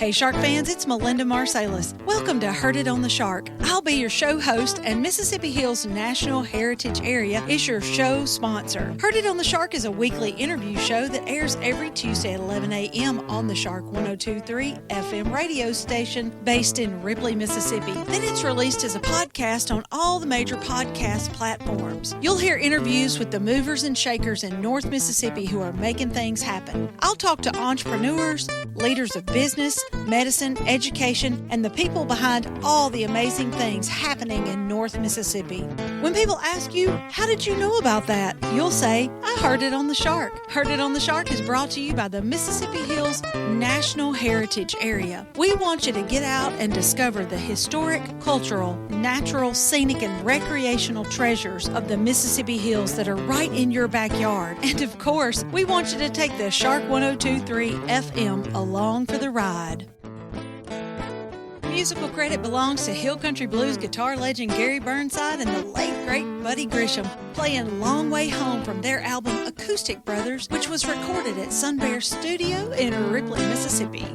Hey Shark fans, it's Melinda Marsalis. Welcome to Heard It on the Shark. I'll be your show host, and Mississippi Hills National Heritage Area is your show sponsor. Heard It on the Shark is a weekly interview show that airs every Tuesday at 11 a.m. on the Shark 102.3 FM radio station based in Ripley, Mississippi. Then it's released as a podcast on all the major podcast platforms. You'll hear interviews with the movers and shakers in North Mississippi who are making things happen. I'll talk to entrepreneurs, leaders of business, medicine, education, and the people behind all the amazing things happening in North Mississippi. When people ask you, how did you know about that? You'll say, I heard it on the Shark. Heard It on the Shark is brought to you by the Mississippi Hills National Heritage Area. We want you to get out and discover the historic, cultural, natural, scenic, and recreational treasures of the Mississippi Hills that are right in your backyard. And of course, we want you to take the Shark 102.3 FM along for the ride. Musical credit belongs to Hill Country Blues guitar legend Gary Burnside and the late great Buddy Grisham, playing Long Way Home from their album Acoustic Brothers, which was recorded at Sun Bear Studio in Ripley, Mississippi.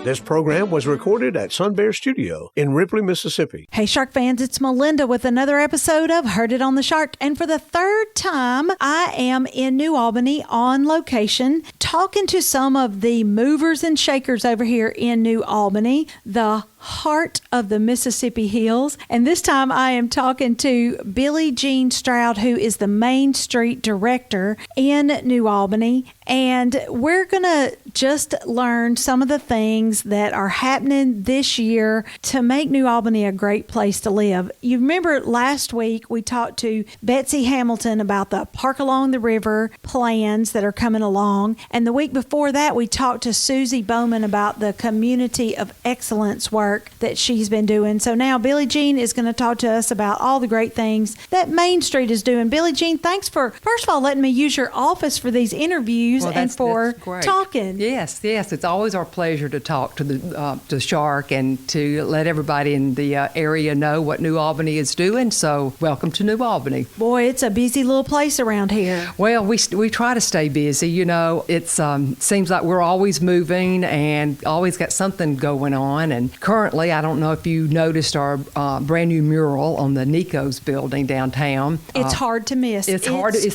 This program was recorded at Sun Bear Studio in Ripley, Mississippi. Hey, Shark fans, it's Melinda with another episode of Heard It on the Shark. And for the third time, I am in New Albany on location, talking to some of the movers and shakers over here in New Albany, the heart of the Mississippi Hills. And this time I am talking to Billye Stroud, who is the Main Street Director in New Albany. And we're going to just learn some of the things that are happening this year to make New Albany a great place to live. You remember last week we talked to Betsy Hamilton about the Park Along the River plans that are coming along. And the week before that, we talked to Susie Bowman about the Community of Excellence work that she's been doing. So now Billye Jean is going to talk to us about all the great things that Main Street is doing. Billye Jean, thanks for, first of all, letting me use your office for these interviews and for talking. Yes. It's always our pleasure to talk to the Shark and to let everybody in the area know what New Albany is doing. So welcome to New Albany. Boy, it's a busy little place around here. Well, we try to stay busy. You know, it seems like we're always moving and always got something going on. And currently, I don't know if you noticed our brand new mural on the Nico's building downtown. It's hard to miss. It's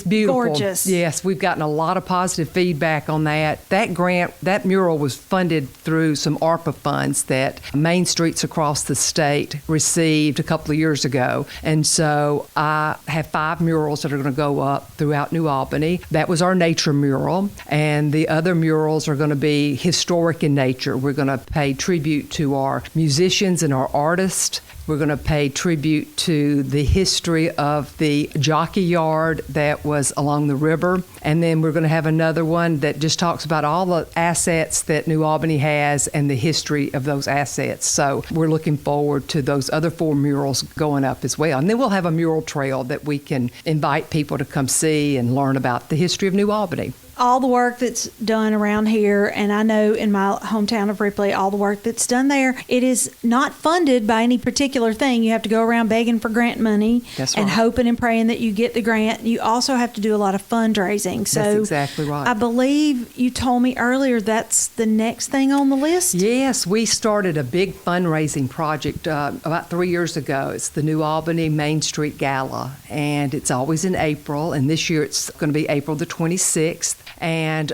beautiful. Gorgeous. Yes, we've gotten a lot of positive feedback on that. That mural was funded through some ARPA funds that Main Streets across the state received a couple of years ago. And so I have 5 murals that are going to go up throughout New Albany. That was our nature mural. And the other murals are going to be historic in nature. We're going to pay tribute to our musicians and our artists. We're going to pay tribute to the history of the jockey yard that was along the river. And then we're going to have another one that just talks about all the assets that New Albany has and the history of those assets. So we're looking forward to those other 4 murals going up as well. And then we'll have a mural trail that we can invite people to come see and learn about the history of New Albany. All the work that's done around here, and I know in my hometown of Ripley, all the work that's done there, it is not funded by any particular thing. You have to go around begging for grant money. That's and right. Hoping and praying that you get the grant. You also have to do a lot of fundraising. So that's exactly right. I believe you told me earlier that's the next thing on the list? Yes, we started a big fundraising project about 3 years ago. It's the New Albany Main Street Gala, and it's always in April, and this year it's going to be April the 26th. And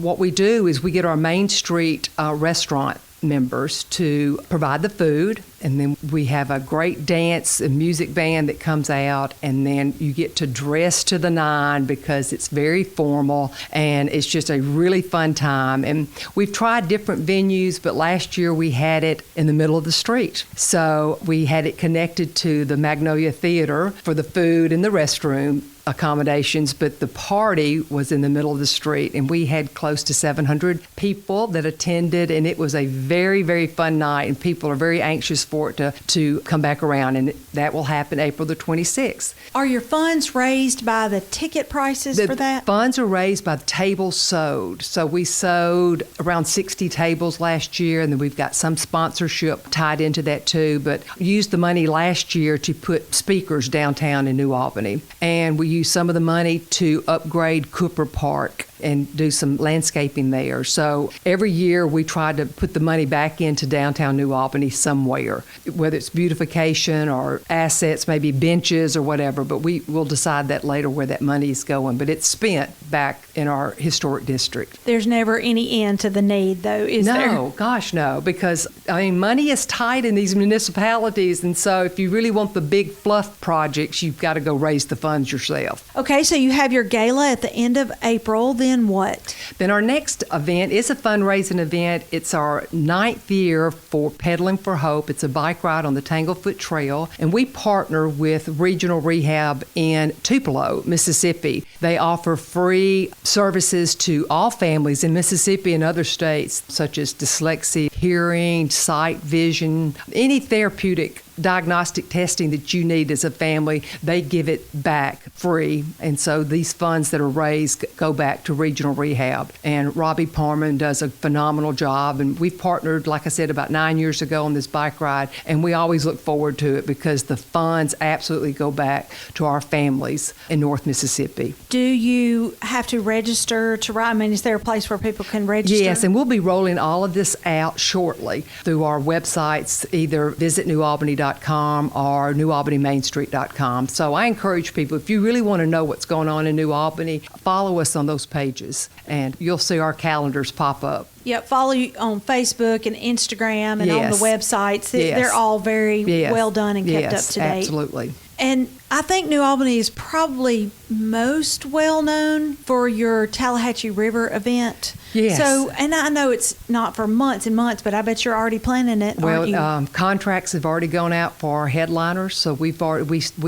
what we do is we get our Main Street restaurant members to provide the food, and then we have a great dance and music band that comes out, and then you get to dress to the nine because it's very formal and it's just a really fun time. And we've tried different venues, but last year we had it in the middle of the street. So we had it connected to the Magnolia Theater for the food and the restroom accommodations, but the party was in the middle of the street, and we had close to 700 people that attended, and it was a very, very fun night, and people are very anxious for it to come back around, and that will happen April the 26th. Are your funds raised by the ticket prices for that? Funds are raised by the tables sold. So we sold around 60 tables last year, and then we've got some sponsorship tied into that too, but used the money last year to put speakers downtown in New Albany. And we used some of the money to upgrade Cooper Park and do some landscaping there. So every year we try to put the money back into downtown New Albany somewhere, whether it's beautification or assets, maybe benches or whatever, but we will decide that later where that money is going. But it's spent back in our historic district. There's never any end to the need, though, is there? No, gosh, no, because, money is tight in these municipalities, and so if you really want the big fluff projects, you've got to go raise the funds yourself. Okay, so you have your gala at the end of April, then what? Then our next event is a fundraising event. It's our 9th year for Pedaling for Hope. It's a bike ride on the Tanglefoot Trail, and we partner with Regional Rehab in Tupelo, Mississippi. They offer free services to all families in Mississippi and other states, such as dyslexia, hearing, sight, vision, any therapeutic diagnostic testing that you need as a family, they give it back free. And so these funds that are raised go back to regional rehab. And Robbie Parman does a phenomenal job. And we've partnered, like I said, about 9 years ago on this bike ride. And we always look forward to it because the funds absolutely go back to our families in North Mississippi. Do you have to register to ride? Is there a place where people can register? Yes, and we'll be rolling all of this out shortly through our websites, either visitnewalbany.com or newalbanymainstreet.com. So I encourage people, if you really want to know what's going on in New Albany, follow us on those pages, and you'll see our calendars pop up. Yep, follow you on Facebook and Instagram and on the Yes. websites. Yes. They're all very Yes. well done and kept up to date. Absolutely. And I think New Albany is probably most well known for your Tallahatchie River event. Yes. So, and I know it's not for months and months, but I bet you're already planning it, aren't you? Well, contracts have already gone out for our headliners. So we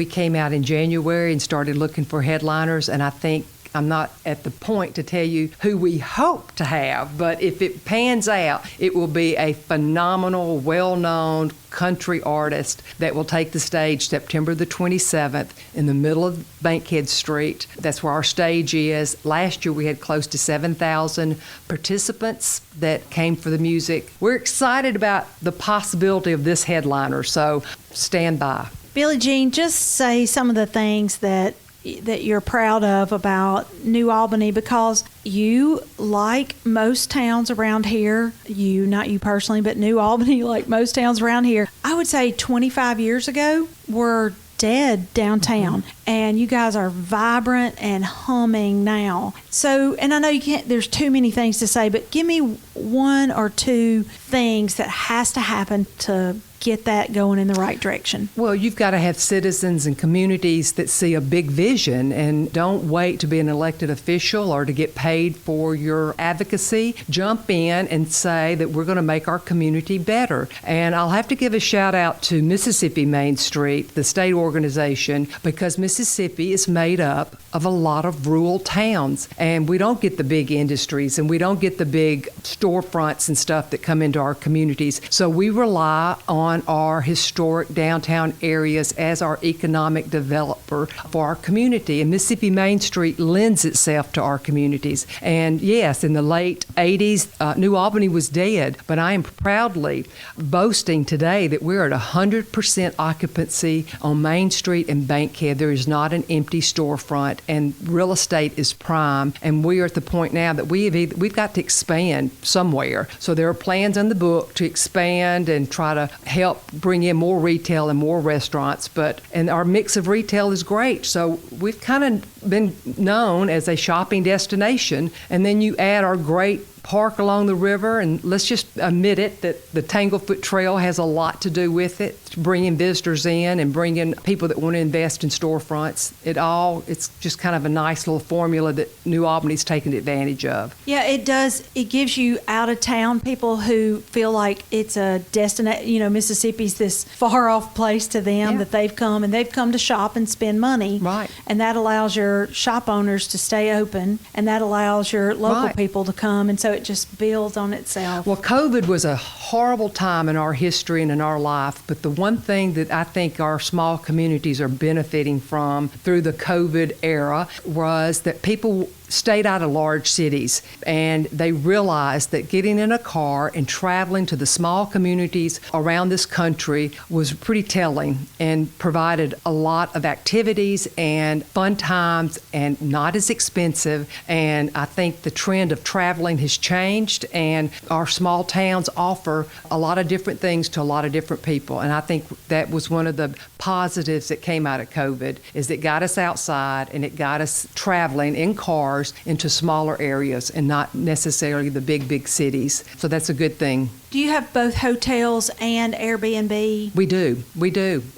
came out in January and started looking for headliners, and I think I'm not at the point to tell you who we hope to have, but if it pans out, it will be a phenomenal, well-known country artist that will take the stage September the 27th in the middle of Bankhead Street. That's where our stage is. Last year we had close to 7,000 participants that came for the music. We're excited about the possibility of this headliner, so stand by. Billye Jean, just say some of the things that you're proud of about New Albany, because you, like most towns around here, not you personally, but New Albany, like most towns around here, I would say 25 years ago, were dead downtown, and you guys are vibrant and humming now. So, and I know you can't, there's too many things to say, but give me one or two things that has to happen to get that going in the right direction. Well, you've got to have citizens and communities that see a big vision and don't wait to be an elected official or to get paid for your advocacy. Jump in and say that we're going to make our community better. And I'll have to give a shout out to Mississippi Main Street, the state organization, because Mississippi is made up of a lot of rural towns, and we don't get the big industries and we don't get the big storefronts and stuff that come into our communities. So we rely on our historic downtown areas as our economic developer for our community. And Mississippi Main Street lends itself to our communities. And yes, in the late 80s, New Albany was dead, but I am proudly boasting today that we're at 100% occupancy on Main Street and Bankhead. There is not an empty storefront, and real estate is prime. And we are at the point now that we've got to expand somewhere. So there are plans in the book to expand and try to help bring in more retail and more restaurants, and our mix of retail is great. So we've kind of been known as a shopping destination, and then you add our great park along the river, and let's just admit it that the Tanglefoot Trail has a lot to do with it, bringing visitors in and bringing people that want to invest in storefronts. It's just kind of a nice little formula that New Albany's taken advantage of. Yeah, it does. It gives you out of town people who feel like it's a destination. Mississippi's this far off place to them, that they've come to shop and spend money. Right. And that allows your shop owners to stay open, and that allows your local people to come. And so it just builds on itself. Well, COVID was a horrible time in our history and in our life, but the one thing that I think our small communities are benefiting from through the COVID era was that people stayed out of large cities, and they realized that getting in a car and traveling to the small communities around this country was pretty telling and provided a lot of activities and fun times and not as expensive. And I think the trend of traveling has changed, and our small towns offer a lot of different things to a lot of different people. And I think that was one of the positives that came out of COVID, is it got us outside and it got us traveling in cars into smaller areas and not necessarily the big cities. So that's a good thing. Do you have both hotels and Airbnb? We do.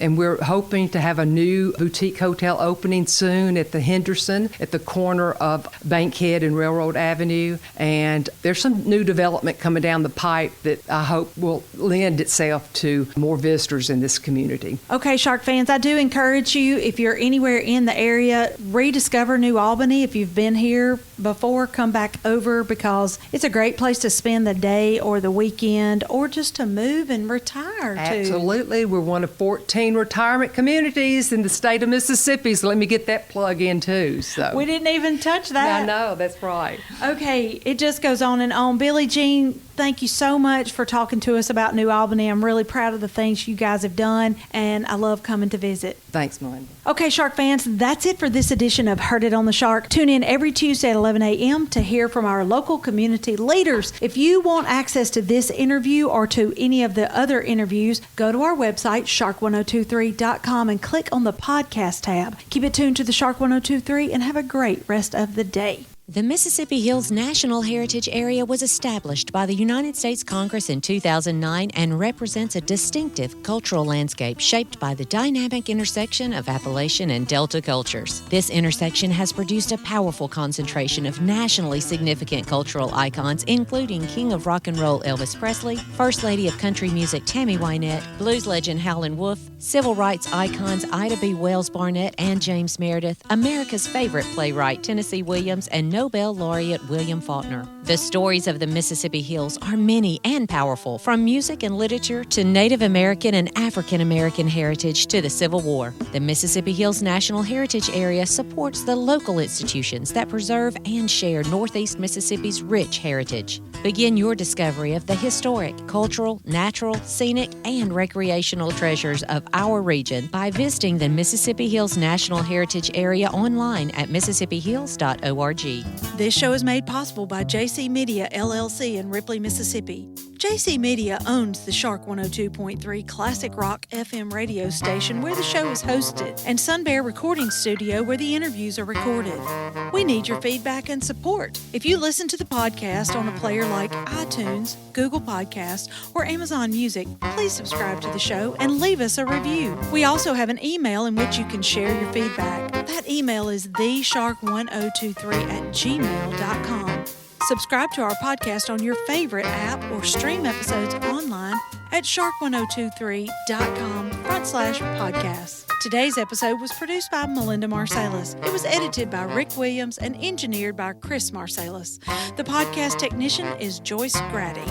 And we're hoping to have a new boutique hotel opening soon at the Henderson at the corner of Bankhead and Railroad Avenue. And there's some new development coming down the pipe that I hope will lend itself to more visitors in this community. Okay, Shark fans, I do encourage you, if you're anywhere in the area, rediscover New Albany. If you've been here before, come back over, because it's a great place to spend the day or the weekend, or just to move and retire to. Absolutely. We're one of 14 retirement communities in the state of Mississippi, so let me get that plug in too. So we didn't even touch that. I know, that's right. Okay, it just goes on and on. Billie Jean, thank you so much for talking to us about New Albany. I'm really proud of the things you guys have done, and I love coming to visit. Thanks, Melinda. Okay, Shark fans, that's it for this edition of Heard It on the Shark. Tune in every Tuesday at 11 a.m. to hear from our local community leaders. If you want access to this interview or to any of the other interviews, go to our website, shark1023.com, and click on the podcast tab. Keep it tuned to the Shark 1023 and have a great rest of the day. The Mississippi Hills National Heritage Area was established by the United States Congress in 2009 and represents a distinctive cultural landscape shaped by the dynamic intersection of Appalachian and Delta cultures. This intersection has produced a powerful concentration of nationally significant cultural icons, including King of Rock and Roll Elvis Presley, First Lady of Country Music Tammy Wynette, blues legend Howlin Wolf, civil rights icons Ida B. Wells-Barnett and James Meredith, America's favorite playwright Tennessee Williams, and Nobel-Laureate William Faulkner. The stories of the Mississippi Hills are many and powerful, from music and literature to Native American and African American heritage to the Civil War. The Mississippi Hills National Heritage Area supports the local institutions that preserve and share Northeast Mississippi's rich heritage. Begin your discovery of the historic, cultural, natural, scenic, and recreational treasures of our region by visiting the Mississippi Hills National Heritage Area online at mississipphills.org. This show is made possible by JC Media, LLC in Ripley, Mississippi. JC Media owns the Shark 102.3 Classic Rock FM radio station where the show is hosted, and Sun Bear Recording Studio where the interviews are recorded. We need your feedback and support. If you listen to the podcast on a player like iTunes, Google Podcasts, or Amazon Music, please subscribe to the show and leave us a review. We also have an email in which you can share your feedback. That email is theshark1023@gmail.com. Subscribe to our podcast on your favorite app or stream episodes online at shark1023.com/podcasts. Today's episode was produced by Melinda Marsalis. It was edited by Rick Williams and engineered by Chris Marsalis. The podcast technician is Joyce Grady.